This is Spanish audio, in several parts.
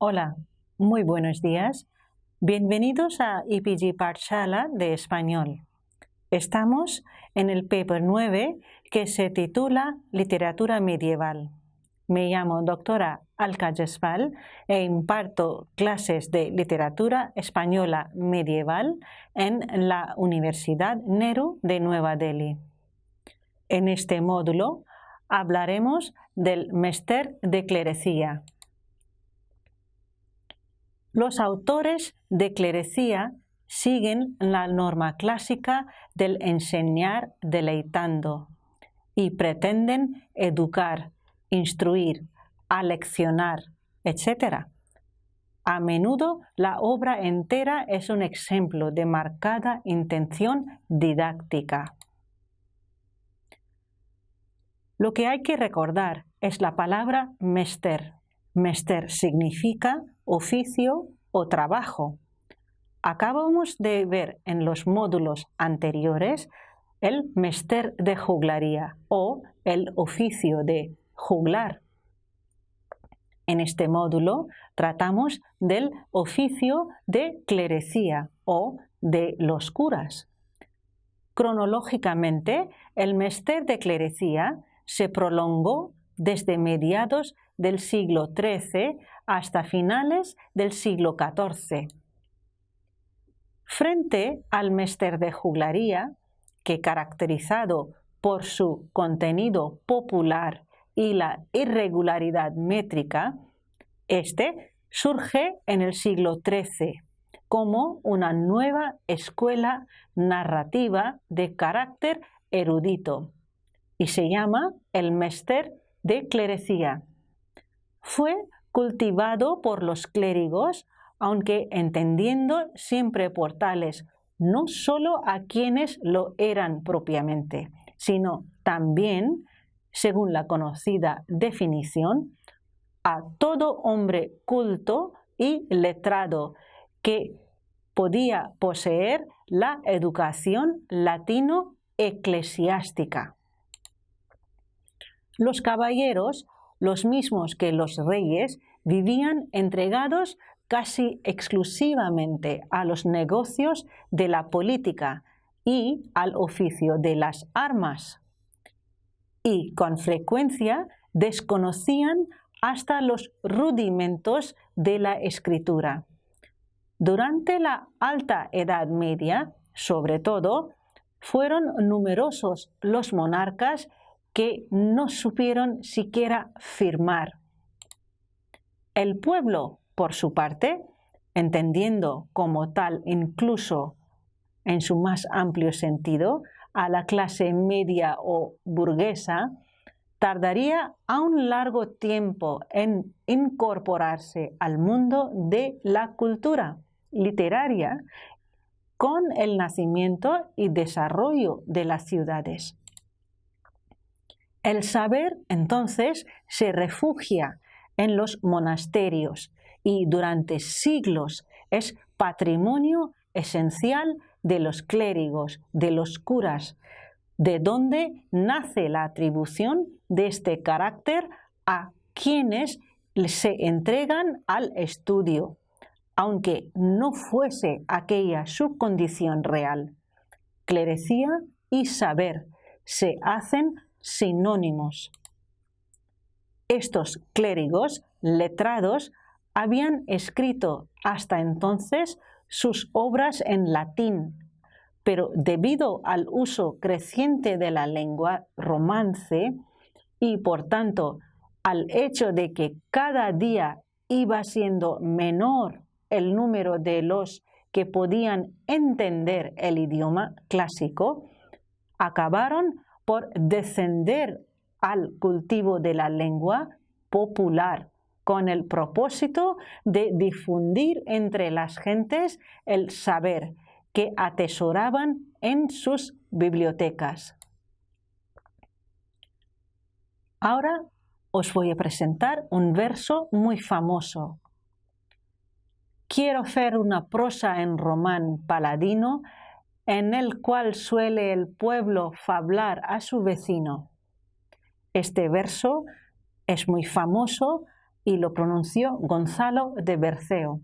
Hola, muy buenos días. Bienvenidos a EPG Pathshala de Español. Estamos en el paper 9 que se titula Literatura medieval. Me llamo doctora Alka Jespal e imparto clases de literatura española medieval en la Universidad Nehru de Nueva Delhi. En este módulo hablaremos del Mester de Clerecía. Los autores de clerecía siguen la norma clásica del enseñar deleitando y pretenden educar, instruir, aleccionar, etc. A menudo la obra entera es un ejemplo de marcada intención didáctica. Lo que hay que recordar es la palabra mester. Mester significa oficio o trabajo. Acabamos de ver en los módulos anteriores el mester de juglaría o el oficio de juglar. En este módulo tratamos del oficio de clerecía o de los curas. Cronológicamente, el mester de clerecía se prolongó desde mediados del siglo XIII hasta finales del siglo XIV. Frente al mester de juglaría, que caracterizado por su contenido popular y la irregularidad métrica, este surge en el siglo XIII como una nueva escuela narrativa de carácter erudito y se llama el mester de clerecía. Fue cultivado por los clérigos, aunque entendiendo siempre por tales no solo a quienes lo eran propiamente, sino también, según la conocida definición, a todo hombre culto y letrado que podía poseer la educación latino-eclesiástica. Los caballeros, los mismos que los reyes, vivían entregados casi exclusivamente a los negocios de la política y al oficio de las armas, y con frecuencia desconocían hasta los rudimentos de la escritura. Durante la Alta Edad Media, sobre todo, fueron numerosos los monarcas que no supieron siquiera firmar. El pueblo, por su parte, entendiendo como tal incluso en su más amplio sentido a la clase media o burguesa, tardaría aún largo tiempo en incorporarse al mundo de la cultura literaria con el nacimiento y desarrollo de las ciudades. El saber, entonces, se refugia en los monasterios y durante siglos es patrimonio esencial de los clérigos, de los curas, de donde nace la atribución de este carácter a quienes se entregan al estudio, aunque no fuese aquella su condición real. Clerecía y saber se hacen sinónimos. Estos clérigos letrados habían escrito hasta entonces sus obras en latín, pero debido al uso creciente de la lengua romance y por tanto al hecho de que cada día iba siendo menor el número de los que podían entender el idioma clásico, acabaron por descender al cultivo de la lengua popular con el propósito de difundir entre las gentes el saber que atesoraban en sus bibliotecas. Ahora os voy a presentar un verso muy famoso. Quiero hacer una prosa en román paladino en el cual suele el pueblo fablar a su vecino. Este verso es muy famoso y lo pronunció Gonzalo de Berceo,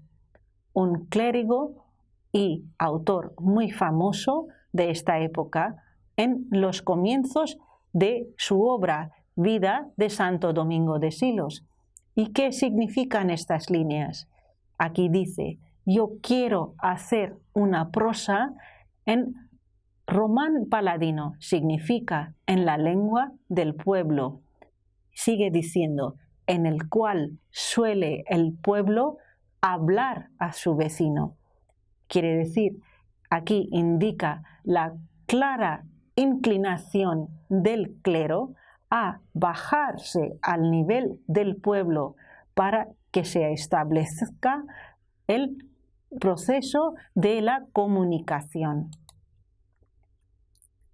un clérigo y autor muy famoso de esta época en los comienzos de su obra Vida de Santo Domingo de Silos. ¿Y qué significan estas líneas? Aquí dice: yo quiero hacer una prosa en román paladino, significa en la lengua del pueblo. Sigue diciendo, en el cual suele el pueblo hablar a su vecino. Quiere decir, aquí indica la clara inclinación del clero a bajarse al nivel del pueblo para que se establezca el proceso de la comunicación.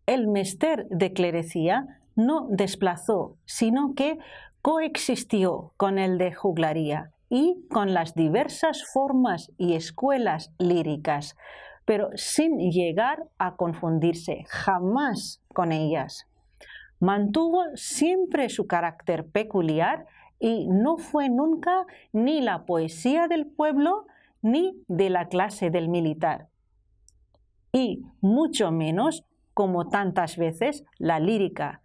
El mester de clerecía no desplazó, sino que coexistió con el de juglaría y con las diversas formas y escuelas líricas, pero sin llegar a confundirse jamás con ellas. Mantuvo siempre su carácter peculiar y no fue nunca ni la poesía del pueblo ni de la clase del militar. Y mucho menos, como tantas veces, la lírica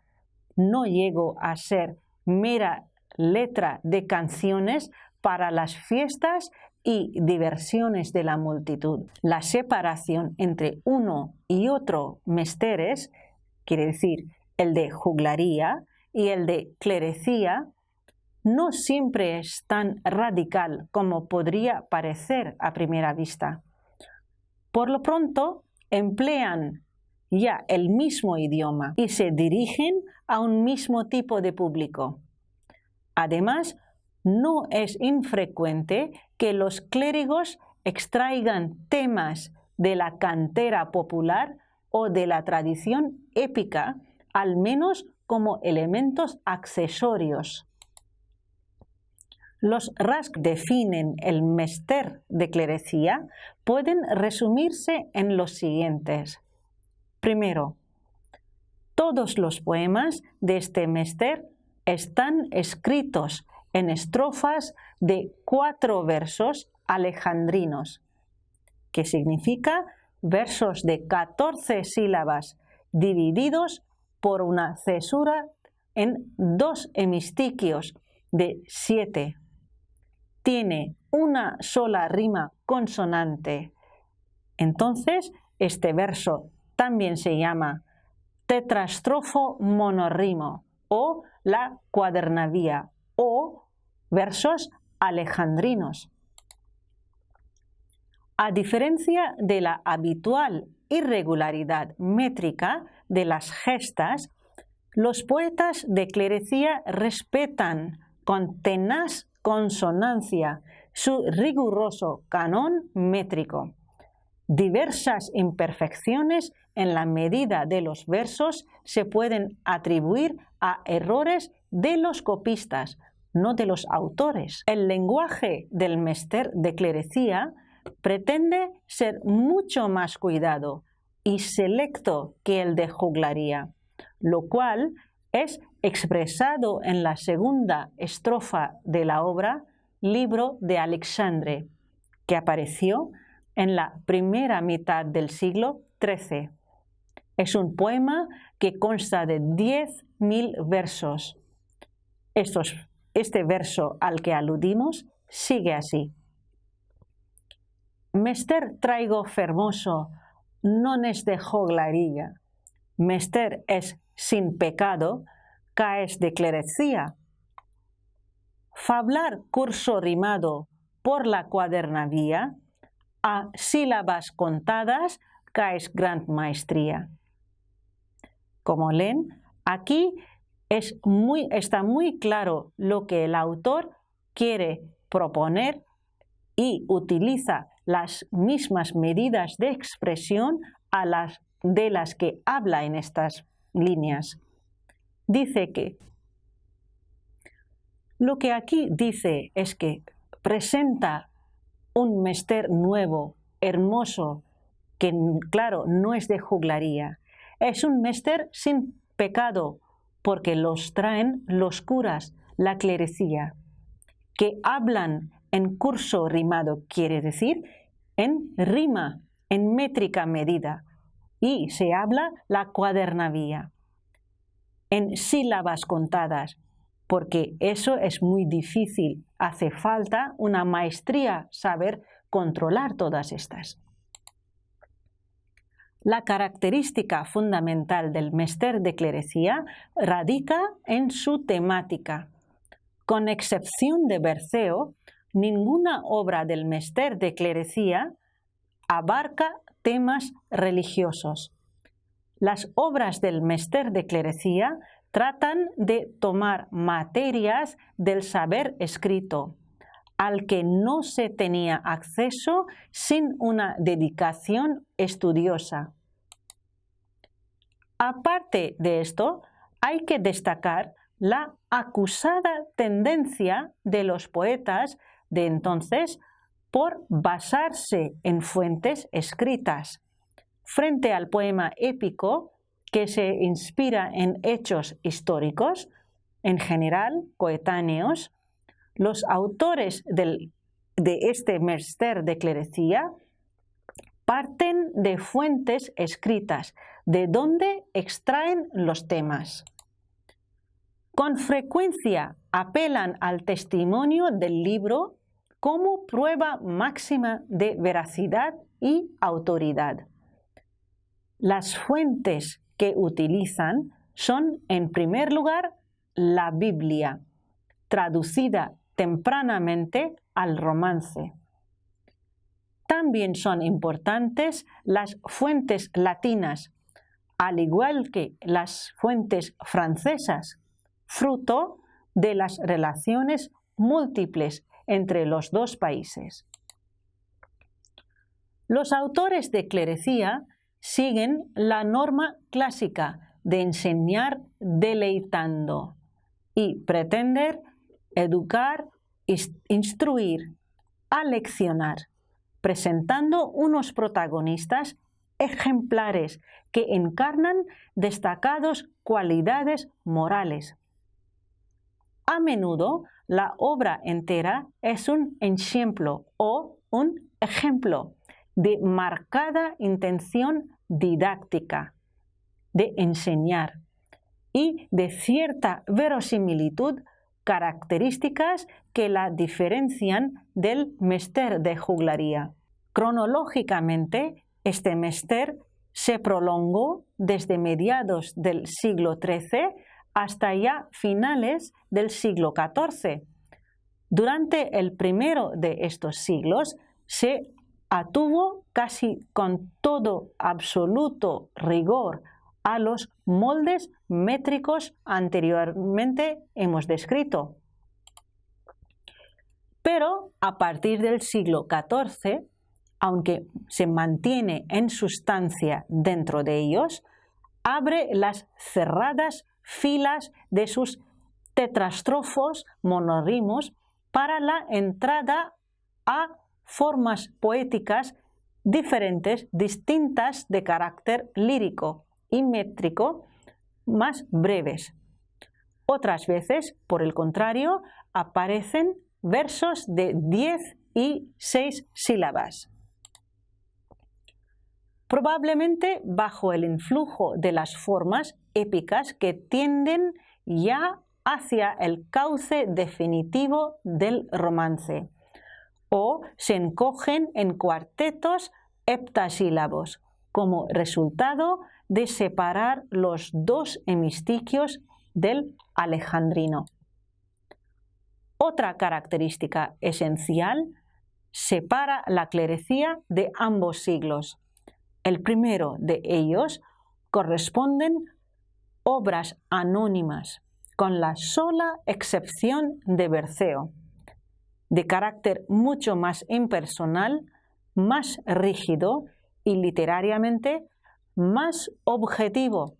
no llegó a ser mera letra de canciones para las fiestas y diversiones de la multitud. La separación entre uno y otro mesteres, quiere decir el de juglaría y el de clerecía, no siempre es tan radical como podría parecer a primera vista. Por lo pronto, emplean ya el mismo idioma y se dirigen a un mismo tipo de público. Además, no es infrecuente que los clérigos extraigan temas de la cantera popular o de la tradición épica, al menos como elementos accesorios. Los rasgos que definen el mester de clerecía pueden resumirse en los siguientes. Primero, todos los poemas de este mester están escritos en estrofas de 4 versos alejandrinos, que significa versos de 14 sílabas divididos por una cesura en 2 hemistiquios de 7. Tiene una sola rima consonante. Entonces, este verso también se llama tetrastrofo monorrimo o la cuadernavía o versos alejandrinos. A diferencia de la habitual irregularidad métrica de las gestas, los poetas de clerecía respetan con tenaz consonancia su riguroso canon métrico. Diversas imperfecciones en la medida de los versos se pueden atribuir a errores de los copistas, no de los autores. El lenguaje del mester de clerecía pretende ser mucho más cuidado y selecto que el de juglaría, lo cual es expresado en la segunda estrofa de la obra Libro de Alexandre, que apareció en la primera mitad del siglo XIII. Es un poema que consta de 10.000 versos. Este verso al que aludimos sigue así. Mester traigo fermoso, non es de joglaría. Mester es sin pecado, caes de clerecía. Fablar curso rimado por la cuadernavía, a sílabas contadas caes gran maestría. Como leen, aquí está muy claro lo que el autor quiere proponer y utiliza las mismas medidas de expresión de las que habla en estas líneas. Dice que lo que aquí dice es que presenta un mester nuevo, hermoso, que claro, no es de juglaría. Es un mester sin pecado, porque los traen los curas, la clerecía. que hablan en curso rimado, quiere decir en rima, en métrica medida, y se habla la cuadernavía. En sílabas contadas, porque eso es muy difícil, hace falta una maestría saber controlar todas estas. La característica fundamental del Mester de Clerecía radica en su temática. Con excepción de Berceo, ninguna obra del Mester de Clerecía abarca temas religiosos. Las obras del Mester de Clerecía tratan de tomar materias del saber escrito, al que no se tenía acceso sin una dedicación estudiosa. Aparte de esto, hay que destacar la acusada tendencia de los poetas de entonces por basarse en fuentes escritas, frente al poema épico que se inspira en hechos históricos, en general coetáneos. Los autores de este Mester de Clerecía parten de fuentes escritas, de donde extraen los temas. Con frecuencia apelan al testimonio del libro como prueba máxima de veracidad y autoridad. Las fuentes que utilizan son, en primer lugar, la Biblia, traducida tempranamente al romance. También son importantes las fuentes latinas, al igual que las fuentes francesas, fruto de las relaciones múltiples entre los dos países. Los autores de Clerecía siguen la norma clásica de enseñar deleitando y pretender educar, instruir, aleccionar, presentando unos protagonistas ejemplares que encarnan destacadas cualidades morales. A menudo la obra entera es un ejemplo o un ejemplo de marcada intención didáctica, de enseñar y de cierta verosimilitud, características que la diferencian del Mester de Juglaría. Cronológicamente, este Mester se prolongó desde mediados del siglo XIII hasta ya finales del siglo XIV. Durante el primero de estos siglos se atuvo casi con todo absoluto rigor a los moldes métricos anteriormente hemos descrito. Pero a partir del siglo XIV, aunque se mantiene en sustancia dentro de ellos, abre las cerradas filas de sus tetrastrofos monorrimos para la entrada a formas poéticas diferentes, distintas de carácter lírico y métrico, más breves. Otras veces, por el contrario, aparecen versos de 10 y 6 sílabas. Probablemente bajo el influjo de las formas épicas que tienden ya hacia el cauce definitivo del romance, o se encogen en cuartetos heptasílabos, como resultado de separar los dos hemistiquios del alejandrino. Otra característica esencial separa la clerecía de ambos siglos. El primero de ellos corresponden obras anónimas, con la sola excepción de Berceo, de carácter mucho más impersonal, más rígido y literariamente más objetivo.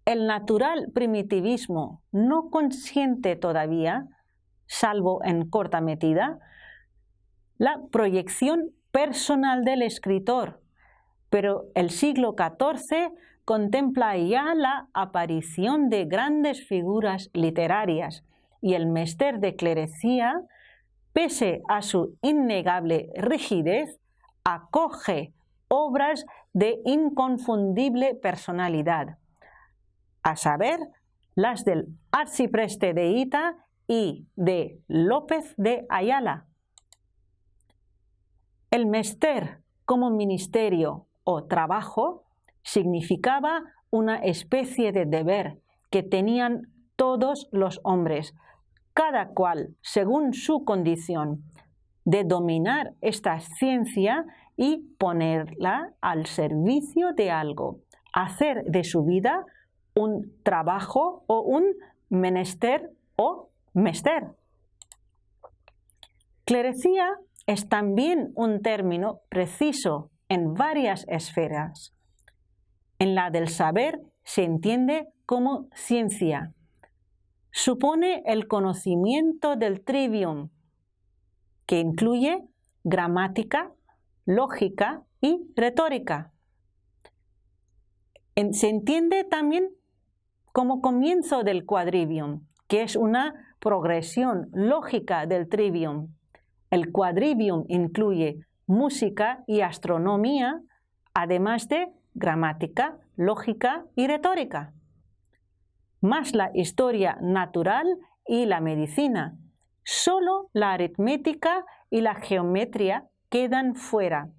El natural primitivismo no consiente todavía, salvo en corta medida, la proyección personal del escritor, pero el siglo XIV contempla ya la aparición de grandes figuras literarias y el mester de clerecía, pese a su innegable rigidez, acoge obras de inconfundible personalidad, a saber, las del arcipreste de Hita y de López de Ayala. El mester como ministerio o trabajo significaba una especie de deber que tenían todos los hombres, cada cual según su condición, de dominar esta ciencia y ponerla al servicio de algo, hacer de su vida un trabajo o un menester o mester. Clerecía es también un término preciso en varias esferas. En la del saber se entiende como ciencia. Supone el conocimiento del trivium, que incluye gramática, lógica y retórica. Se entiende también como comienzo del quadrivium, que es una progresión lógica del trivium. El quadrivium incluye música y astronomía, además de gramática, lógica y retórica, más la historia natural y la medicina. Solo la aritmética y la geometría quedan fuera,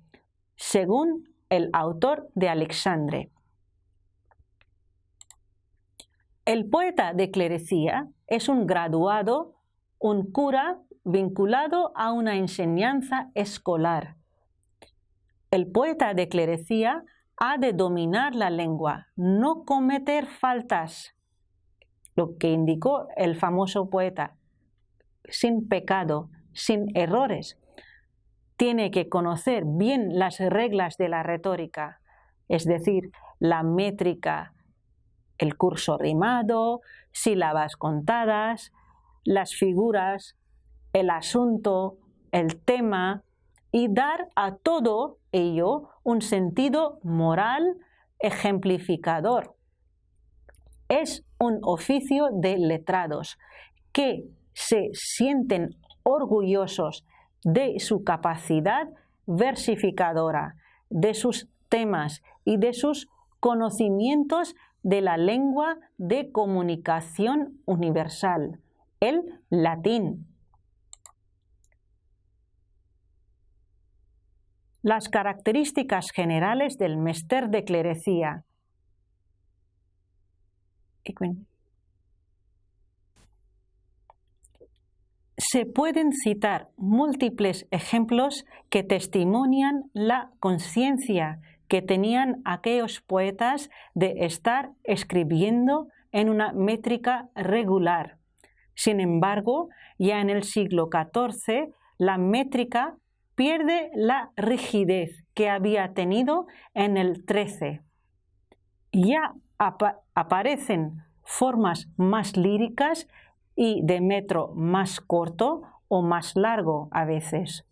según el autor de Alexandre. El poeta de clerecía es un graduado, un cura vinculado a una enseñanza escolar. El poeta de clerecía ha de dominar la lengua, no cometer faltas, lo que indicó el famoso poeta, sin pecado, sin errores. Tiene que conocer bien las reglas de la retórica, es decir, la métrica, el curso rimado, sílabas contadas, las figuras, el asunto, el tema, y dar a todo ello un sentido moral ejemplificador. Es un oficio de letrados que se sienten orgullosos de su capacidad versificadora, de sus temas y de sus conocimientos de la lengua de comunicación universal, el latín. Las características generales del mester de clerecía. Se pueden citar múltiples ejemplos que testimonian la conciencia que tenían aquellos poetas de estar escribiendo en una métrica regular. Sin embargo, ya en el siglo XIV, la métrica pierde la rigidez que había tenido en el XIII. Ya aparecen formas más líricas y de metro más corto o más largo a veces.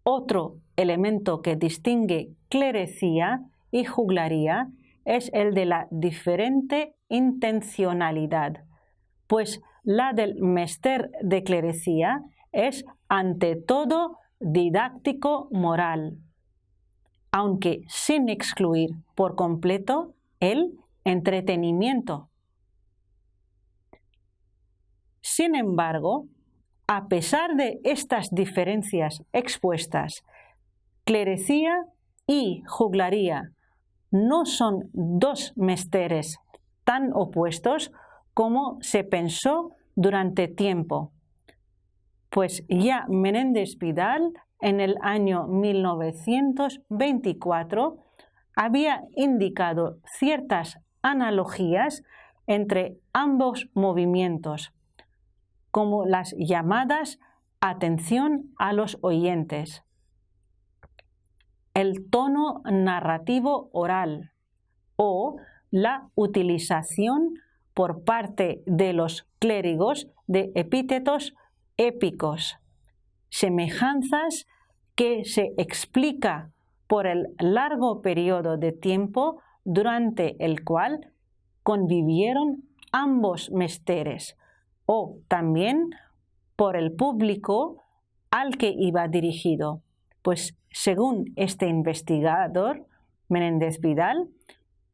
Otro elemento que distingue clerecía y juglaría es el de la diferente intencionalidad, pues la del mester de clerecía es ante todo didáctico moral, aunque sin excluir por completo el entretenimiento. Sin embargo, a pesar de estas diferencias expuestas, clerecía y juglaría no son dos mesteres tan opuestos como se pensó durante tiempo, pues ya Menéndez Pidal en el año 1924 había indicado ciertas analogías entre ambos movimientos, como las llamadas atención a los oyentes, el tono narrativo oral o la utilización por parte de los clérigos de epítetos épicos, semejanzas que se explica por el largo periodo de tiempo durante el cual convivieron ambos mesteres, o también por el público al que iba dirigido. Pues según este investigador, Menéndez Vidal,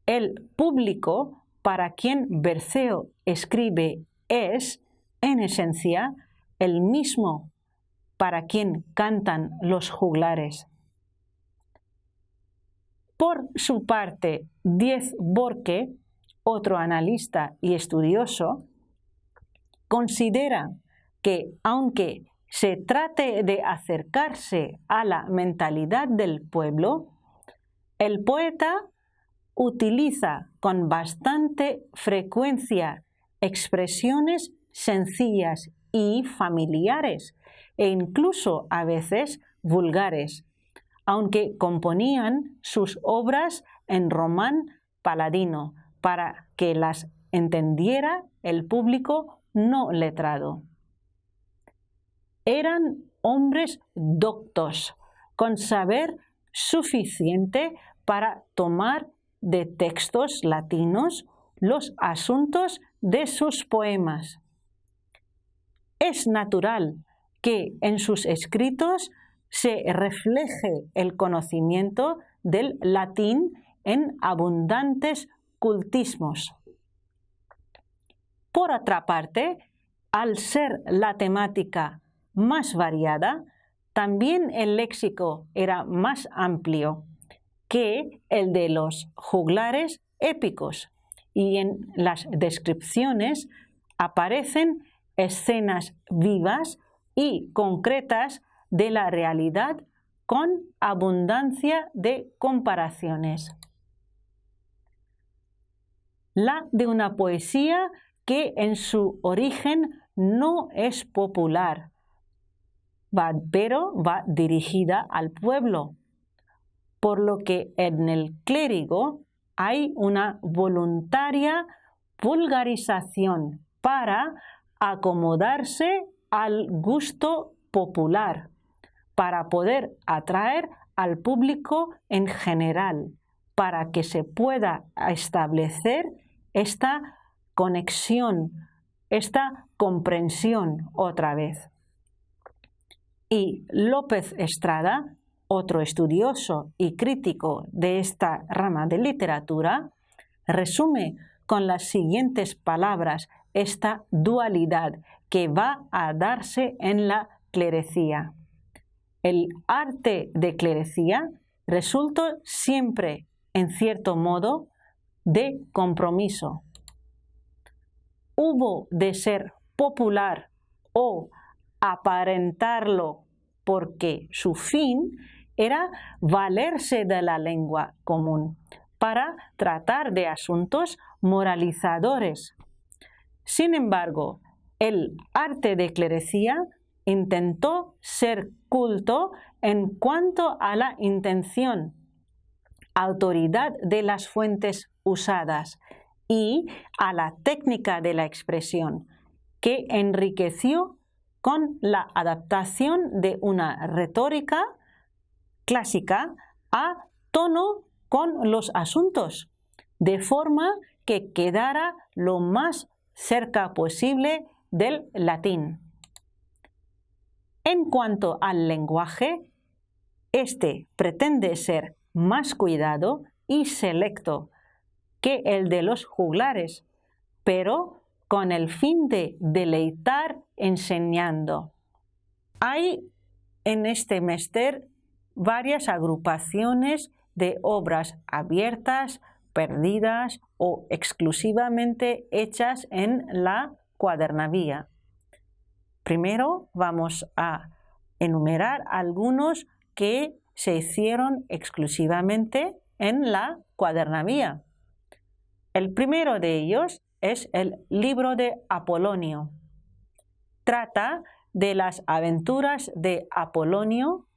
el público para quien Berceo escribe es, en esencia, el mismo para quien cantan los juglares. Por su parte, Diez Borque, otro analista y estudioso, considera que aunque se trate de acercarse a la mentalidad del pueblo, el poeta utiliza con bastante frecuencia expresiones sencillas y familiares e incluso a veces vulgares, aunque componían sus obras en román paladino para que las entendiera el público no letrado. Eran hombres doctos, con saber suficiente para tomar de textos latinos los asuntos de sus poemas. Es natural que en sus escritos se refleje el conocimiento del latín en abundantes cultismos. Por otra parte, al ser la temática más variada, también el léxico era más amplio que el de los juglares épicos, y en las descripciones aparecen escenas vivas y concretas de la realidad con abundancia de comparaciones. La de una poesía que en su origen no es popular, pero va dirigida al pueblo, por lo que en el clérigo hay una voluntaria vulgarización para acomodarse al gusto popular, para poder atraer al público en general, para que se pueda establecer esta conexión, esta comprensión otra vez. Y López Estrada, otro estudioso y crítico de esta rama de literatura, resume con las siguientes palabras esta dualidad que va a darse en la clerecía. El arte de clerecía resulta siempre, en cierto modo, de compromiso. Hubo de ser popular o aparentarlo porque su fin era valerse de la lengua común para tratar de asuntos moralizadores. Sin embargo, el arte de clerecía intentó ser culto en cuanto a la intención, autoridad de las fuentes usadas y a la técnica de la expresión, que enriqueció con la adaptación de una retórica clásica a tono con los asuntos, de forma que quedara lo más cerca posible del latín. En cuanto al lenguaje, este pretende ser más cuidado y selecto que el de los juglares, pero con el fin de deleitar enseñando. Hay en este mester varias agrupaciones de obras abiertas, perdidas o exclusivamente hechas en la cuadernavía. Primero vamos a enumerar algunos que se hicieron exclusivamente en la cuadernavía. El primero de ellos es el libro de Apolonio. Trata de las aventuras de Apolonio,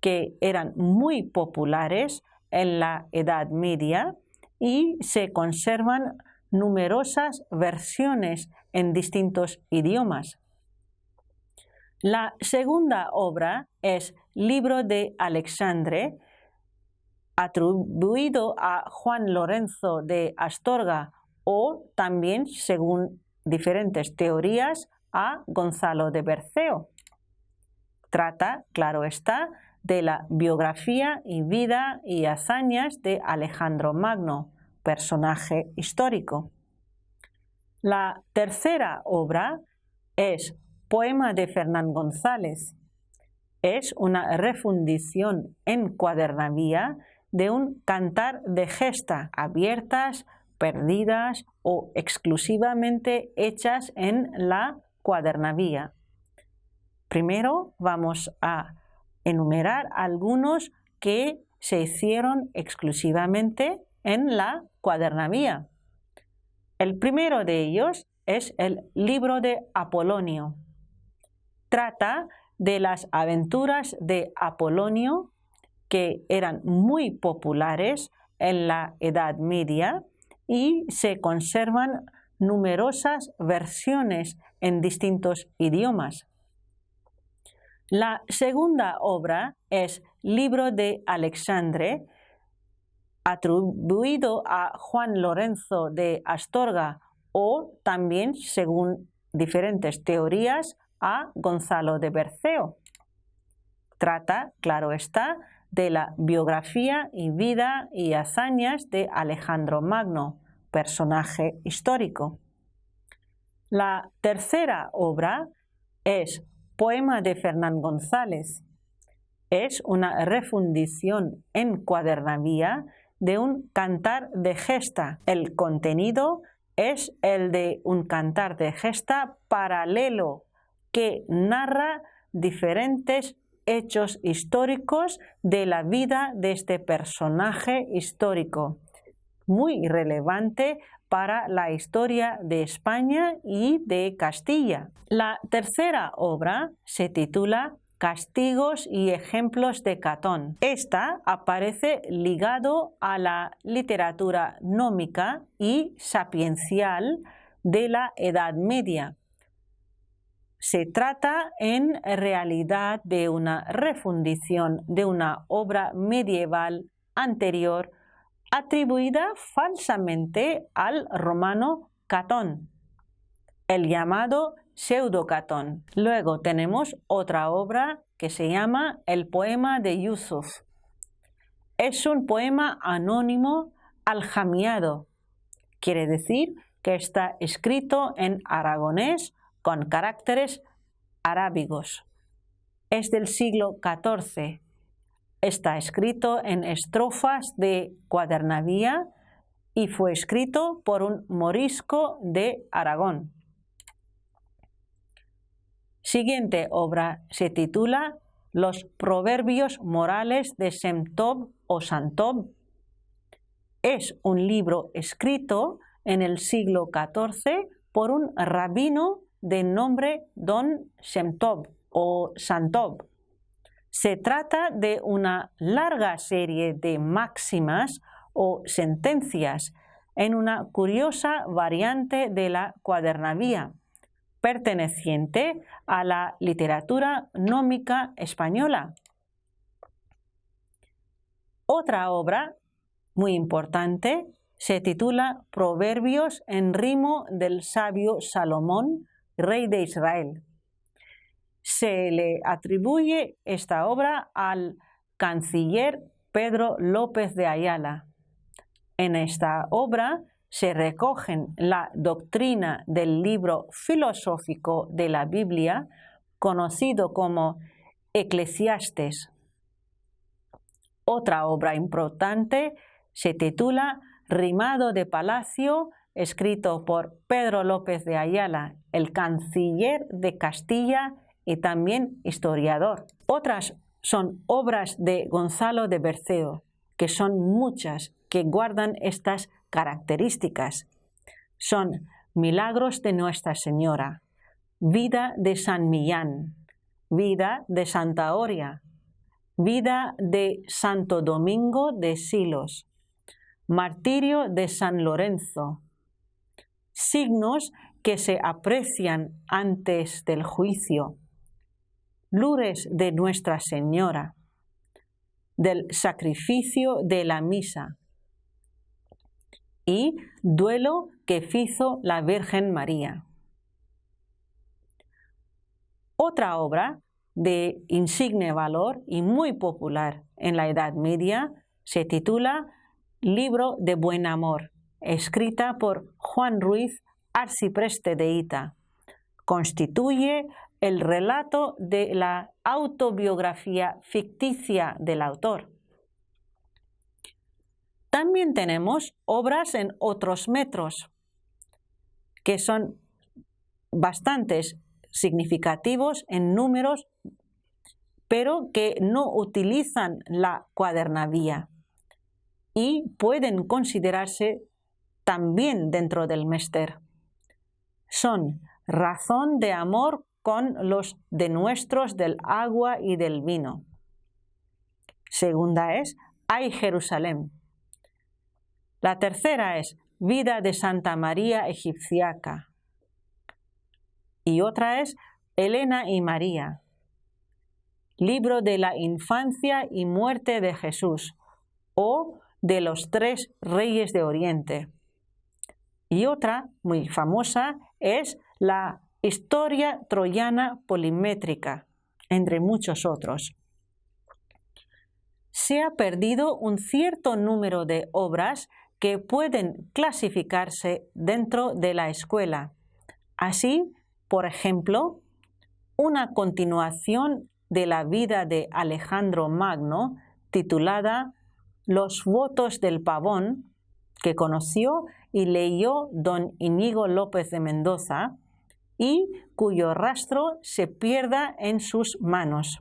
que eran muy populares en la Edad Media y se conservan numerosas versiones en distintos idiomas. La segunda obra es Libro de Alexandre, atribuido a Juan Lorenzo de Astorga o también, según diferentes teorías, a Gonzalo de Berceo. Trata, claro está, de la biografía y vida y hazañas de Alejandro Magno, personaje histórico. La tercera obra es Poema de Fernán González. Es una refundición en cuadernavía de un cantar de gesta abiertas, perdidas o exclusivamente hechas en la cuadernavía. Primero vamos a enumerar algunos que se hicieron exclusivamente en la cuadernavía. El primero de ellos es el libro de Apolonio. Trata de las aventuras de Apolonio, que eran muy populares en la Edad Media y se conservan numerosas versiones en distintos idiomas. La segunda obra es Libro de Alexandre, atribuido a Juan Lorenzo de Astorga o también, según diferentes teorías, a Gonzalo de Berceo. Trata, claro está, de la biografía y vida y hazañas de Alejandro Magno, personaje histórico. La tercera obra es Poema de Fernán González. Es una refundición en cuadernavía de un cantar de gesta. El contenido es el de un cantar de gesta paralelo que narra diferentes hechos históricos de la vida de este personaje histórico, muy relevante para la historia de España y de Castilla. La tercera obra se titula Castigos y ejemplos de Catón. Esta aparece ligado a la literatura nómica y sapiencial de la Edad Media. Se trata en realidad de una refundición de una obra medieval anterior atribuida falsamente al romano Catón, el llamado Pseudo-Catón. Luego tenemos otra obra que se llama El poema de Yusuf. Es un poema anónimo aljamiado. Quiere decir que está escrito en aragonés con caracteres arábigos. Es del siglo XIV. Está escrito en estrofas de cuadernavía y fue escrito por un morisco de Aragón. Siguiente obra se titula Los proverbios morales de Semtob o Santob. Es un libro escrito en el siglo XIV por un rabino de nombre Don Semtob o Santob. Se trata de una larga serie de máximas o sentencias en una curiosa variante de la cuadernavía, perteneciente a la literatura nómica española. Otra obra muy importante se titula Proverbios en rimo del sabio Salomón, rey de Israel. Se le atribuye esta obra al canciller Pedro López de Ayala. En esta obra se recogen la doctrina del libro filosófico de la Biblia, conocido como Eclesiastés. Otra obra importante se titula Rimado de Palacio, escrito por Pedro López de Ayala, el canciller de Castilla y también historiador. Otras son obras de Gonzalo de Berceo, que son muchas, que guardan estas características. Son Milagros de Nuestra Señora, Vida de San Millán, Vida de Santa Oria, Vida de Santo Domingo de Silos, Martirio de San Lorenzo, Signos que se aprecian antes del juicio, Lures de Nuestra Señora, del sacrificio de la misa y Duelo que fizo la Virgen María. Otra obra de insigne valor y muy popular en la Edad Media se titula Libro de Buen Amor, escrita por Juan Ruiz, arcipreste de Hita. Constituye el relato de la autobiografía ficticia del autor. También tenemos obras en otros metros, que son bastantes significativos en números, pero que no utilizan la cuadernavía y pueden considerarse también dentro del Mester. Son Razón de amor con los denuestros del agua y del vino. Segunda es Ay Jerusalén. La tercera es Vida de Santa María Egipciaca. Y otra es Elena y María. Libro de la infancia y muerte de Jesús o de los tres reyes de Oriente. Y otra muy famosa es la Historia troyana polimétrica, entre muchos otros. Se ha perdido un cierto número de obras que pueden clasificarse dentro de la escuela. Así, por ejemplo, una continuación de la vida de Alejandro Magno, titulada Los votos del pavón, que conoció y leyó don Íñigo López de Mendoza, y cuyo rastro se pierda en sus manos.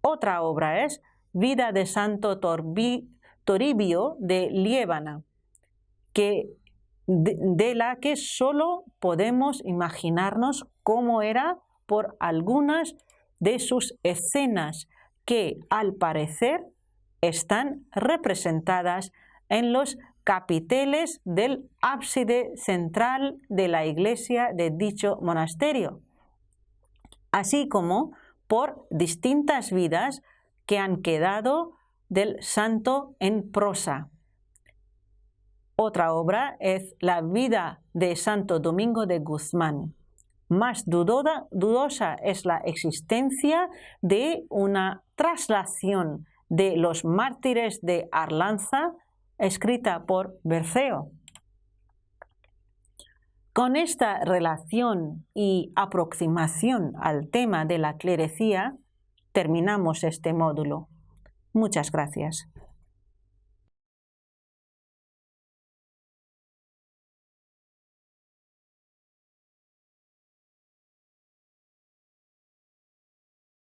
Otra obra es Vida de Santo Toribio de Liébana, de la que solo podemos imaginarnos cómo era por algunas de sus escenas que, al parecer, están representadas en los capiteles del ábside central de la iglesia de dicho monasterio, así como por distintas vidas que han quedado del santo en prosa. Otra obra es la vida de Santo Domingo de Guzmán. Más dudosa es la existencia de una traslación de los mártires de Arlanza, escrita por Berceo. Con esta relación y aproximación al tema de la clerecía, terminamos este módulo. Muchas gracias.